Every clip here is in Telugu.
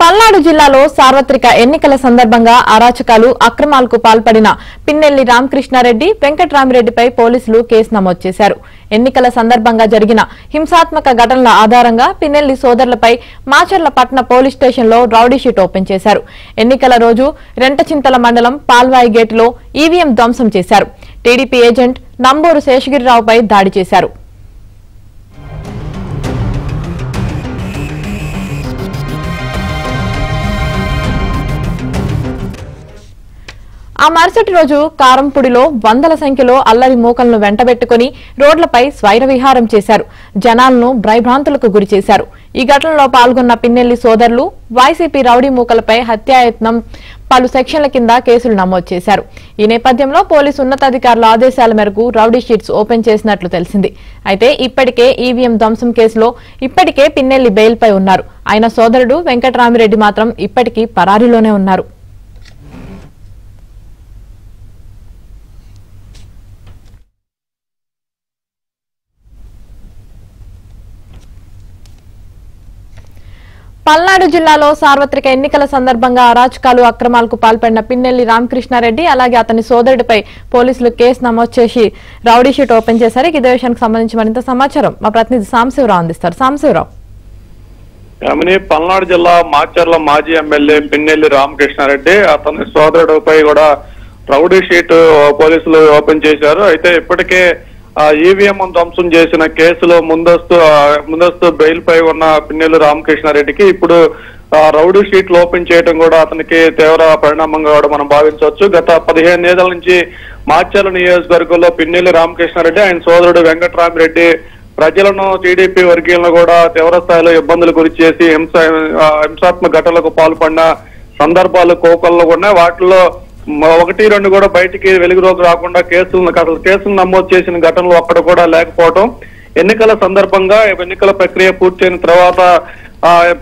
పల్నాడు జిల్లాలో సార్వత్రిక ఎన్నికల సందర్భంగా అరాచకాలు అక్రమాలకు పాల్పడిన పిన్నెల్లి రామకృష్ణారెడ్డి వెంకట్రామిరెడ్డిపై పోలీసులు కేసు నమోదు చేశారు. ఎన్నికల సందర్భంగా జరిగిన హింసాత్మక ఘటనల ఆధారంగా పిన్నెల్లి సోదరులపై మాచర్ల పట్టణ పోలీస్ స్టేషన్లో రౌడీ షీట్ ఓపెన్ చేశారు. ఎన్నికల రోజు రెంటచింతల మండలం పాల్వాయి గేటులో ఈవీఎం ధ్వంసం చేశారు. టీడీపీ ఏజెంట్ నంబూరు శేషగిరిరావుపై దాడి చేశారు. ఆ మరుసటి రోజు కారంపూడిలో వందల సంఖ్యలో అల్లరి మూకలను వెంటబెట్టుకుని రోడ్లపై స్వైర విహారం చేశారు. జనాలను భయభ్రాంతులకు గురి చేశారు. ఈ ఘటనలో పాల్గొన్న పిన్నెల్లి సోదరులు వైసీపీ రౌడీ మూకలపై హత్యాయత్నం పలు సెక్షన్ల కింద కేసులు నమోదు చేశారు. ఈ నేపథ్యంలో పోలీసు ఉన్నతాధికారుల ఆదేశాల మేరకు రౌడీ షీట్స్ ఓపెన్ చేసినట్లు తెలిసింది. అయితే ఇప్పటికే ఈవీఎం ధ్వంసం కేసులో ఇప్పటికే పిన్నెల్లి బెయిల్పై ఉన్నారు. ఆయన సోదరుడు వెంకట్రామిరెడ్డి మాత్రం ఇప్పటికీ పరారీలోనే ఉన్నారు. పల్నాడు జిల్లాలో సార్వత్రిక ఎన్నికల సందర్భంగా అరాచకాలు అక్రమాలకు పాల్పడిన పిన్నెల్లి రామకృష్ణారెడ్డి అలాగే అతని సోదరుడిపై పోలీసులు కేసు నమోదు చేసి రౌడీ షీట్ ఓపెన్ చేశారు. ఇదే విషయానికి సంబంధించి మరింత సమాచారం మా ప్రతినిధి సాంబశివరావు అందిస్తారు. సాంబశివరావు, పల్నాడు జిల్లా మాచర్ల మాజీ ఎమ్మెల్యే పిన్నెల్లి రామకృష్ణారెడ్డి అతని సోదరుడిపై కూడా రౌడీ షీట్ పోలీసులు ఓపెన్ చేశారు. అయితే ఇప్పటికే ఈవీఎం ధ్వంసం చేసిన కేసులో ముందస్తు బెయిల్ పై ఉన్న పిన్నెల్లి రామకృష్ణారెడ్డికి ఇప్పుడు రౌడీ షీట్లు ఓపెన్ చేయడం కూడా అతనికి తీవ్ర పరిణామంగా కూడా మనం భావించవచ్చు. గత 15 ఏళ్ల నుంచి మాచర్ల నియోజకవర్గంలో పిన్నెల్లి రామకృష్ణారెడ్డి ఆయన సోదరుడు వెంకట్రామిరెడ్డి ప్రజలను టీడీపీ వర్గీయులను కూడా తీవ్ర స్థాయిలో ఇబ్బందులు గురి చేసి హింసాత్మక ఘటనలకు పాల్పడిన సందర్భాలు కోకొల్లో ఉన్నాయి. వాటిలో 1-2 కూడా బయటికి వెలుగులోకి రాకుండా కేసులు నమోదు చేసిన ఘటనలు ఒక్కడ కూడా లేకపోవడం, ఎన్నికల సందర్భంగా ఎన్నికల ప్రక్రియ పూర్తయిన తర్వాత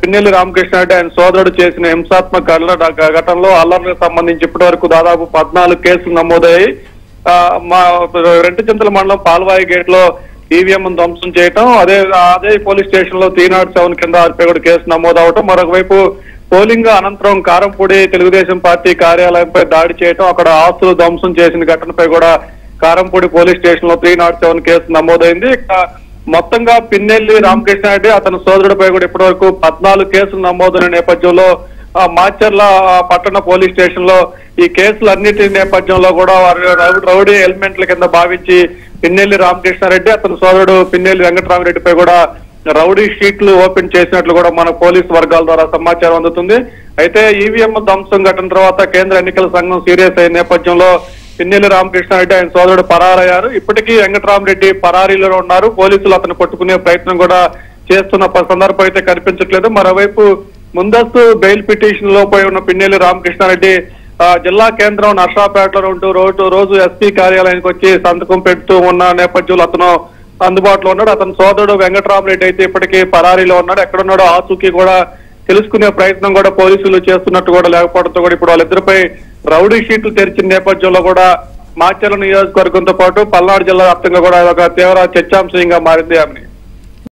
పిన్నెల్లి రామకృష్ణారెడ్డి ఆయన సోదరుడు చేసిన హింసాత్మక ఘటనలో అల్లర్లకు సంబంధించి ఇప్పటి వరకు దాదాపు 14 కేసులు నమోదయ్యాయి. రెంటచింతల మండలం పాల్వాయి గేట్ లో ఈవీఎం ధ్వంసం చేయటం, అదే పోలీస్ స్టేషన్ లో 307 కింద ఆర్పై కూడా కేసు నమోదు అవటం, మరొక వైపు పోలింగ్ అనంతరం కారంపూడి తెలుగుదేశం పార్టీ కార్యాలయంపై దాడి చేయటం, అక్కడ ఆస్తులు ధ్వంసం చేసిన ఘటనపై కూడా కారంపూడి పోలీస్ స్టేషన్ లో 307 కేసు నమోదైంది. మొత్తంగా పిన్నెల్లి రామకృష్ణారెడ్డి అతని సోదరుడిపై కూడా ఇప్పటి వరకు 14 కేసులు నమోదైన నేపథ్యంలో మాచర్ల పట్టణ పోలీస్ స్టేషన్ లో ఈ కేసులన్నిటి నేపథ్యంలో కూడా వారి రౌడీ ఎలిమెంట్ల కింద భావించి పిన్నెల్లి రామకృష్ణారెడ్డి అతని సోదరుడు పిన్నెల్లి వెంకట్రామిరెడ్డిపై కూడా రౌడీ షీట్లు ఓపెన్ చేసినట్లు కూడా మన పోలీసు వర్గాల ద్వారా సమాచారం అందుతుంది. అయితే ఈవీఎం ధ్వంసం ఘటన తర్వాత కేంద్ర ఎన్నికల సంఘం సీరియస్ అయిన నేపథ్యంలో పిన్నెల్లి రామకృష్ణారెడ్డి ఆయన సోదరుడు పరారయ్యారు. ఇప్పటికీ వెంకట్రామిరెడ్డి పరారీలో ఉన్నారు. పోలీసులు అతను పట్టుకునే ప్రయత్నం కూడా చేస్తున్న సందర్భం అయితే కనిపించట్లేదు. మరోవైపు ముందస్తు బెయిల్ పిటిషన్ లో పోయి ఉన్న పిన్నెల్లి రామకృష్ణారెడ్డి జిల్లా కేంద్రం నర్సాపేటలో ఉంటూ రోజు ఎస్పీ కార్యాలయానికి వచ్చి సంతకం పెడుతూ ఉన్న నేపథ్యంలో అతను అందుబాటులో ఉన్నాడు. అతని సోదరుడు వెంకట్రామిరెడ్డి అయితే ఇప్పటికీ పరారీలో ఉన్నాడు. ఎక్కడున్నాడో ఆచూకీ కూడా తెలుసుకునే ప్రయత్నం కూడా పోలీసులు చేస్తున్నట్టు కూడా లేకపోవడంతో కూడా ఇప్పుడు వాళ్ళిద్దరిపై రౌడీ షీట్లు తెరిచిన నేపథ్యంలో కూడా మాచర్ల నియోజకవర్గంతో పాటు పల్నాడు జిల్లా వ్యాప్తంగా కూడా ఒక తీవ్ర చర్చాంశంగా మారింది.